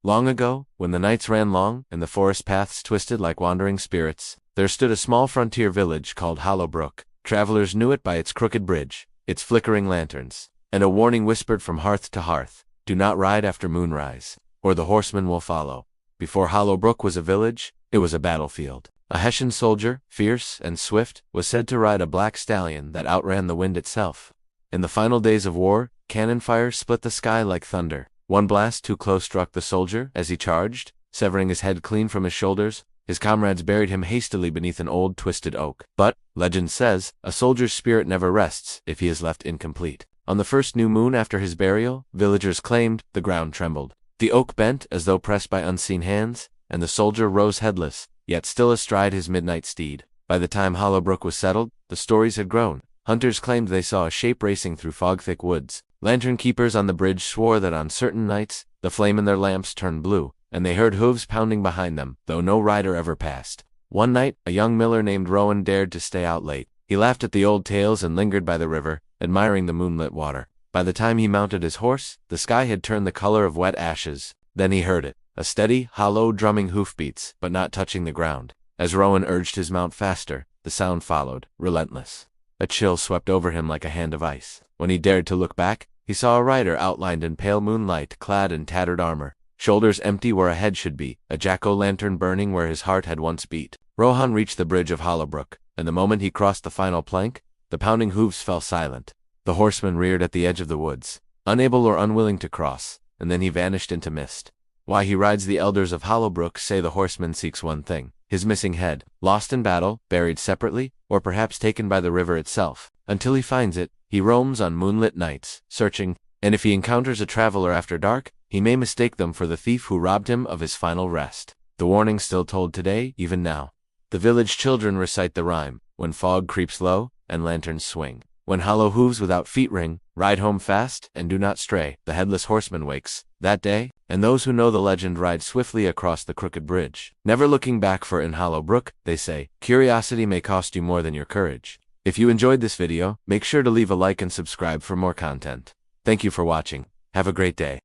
Long ago, when the nights ran long and the forest paths twisted like wandering spirits, there stood a small frontier village called Hollow Brook. Travelers knew it by its crooked bridge, its flickering lanterns, and a warning whispered from hearth to hearth: do not ride after moonrise, or the horseman will follow. Before Hollow Brook was a village, it was a battlefield. A Hessian soldier, fierce and swift, was said to ride a black stallion that outran the wind itself. In the final days of war, cannon fire split the sky like thunder. One blast too close struck the soldier as he charged, severing his head clean from his shoulders. His comrades buried him hastily beneath an old twisted oak. But, legend says, a soldier's spirit never rests if he is left incomplete. On the first new moon after his burial, villagers claimed, the ground trembled. The oak bent as though pressed by unseen hands, and the soldier rose headless, yet still astride his midnight steed. By the time Hollow Brook was settled, the stories had grown. Hunters claimed they saw a shape racing through fog-thick woods. Lantern keepers on the bridge swore that on certain nights, the flame in their lamps turned blue, and they heard hooves pounding behind them, though no rider ever passed. One night, a young miller named Rowan dared to stay out late. He laughed at the old tales and lingered by the river, admiring the moonlit water. By the time he mounted his horse, the sky had turned the color of wet ashes. Then he heard it, a steady, hollow drumming hoofbeats, but not touching the ground. As Rowan urged his mount faster, the sound followed, relentless. A chill swept over him like a hand of ice. When he dared to look back, he saw a rider outlined in pale moonlight, clad in tattered armor, shoulders empty where a head should be, a jack-o'-lantern burning where his heart had once beat. Rohan reached the bridge of Hollow Brook, and the moment he crossed the final plank, the pounding hooves fell silent. The horseman reared at the edge of the woods, unable or unwilling to cross, and then he vanished into mist. Why he rides? The elders of Hollow Brook say the horseman seeks one thing: his missing head, lost in battle, buried separately, or perhaps taken by the river itself. Until he finds it, he roams on moonlit nights, searching, and if he encounters a traveler after dark, he may mistake them for the thief who robbed him of his final rest. The warning still told today, even now. The village children recite the rhyme: when fog creeps low, and lanterns swing. When hollow hooves without feet ring, ride home fast, and do not stray. The Headless Horseman wakes that day, and those who know the legend ride swiftly across the crooked bridge, never looking back, for in Hollow Brook, they say, curiosity may cost you more than your courage. If you enjoyed this video, make sure to leave a like and subscribe for more content. Thank you for watching. Have a great day.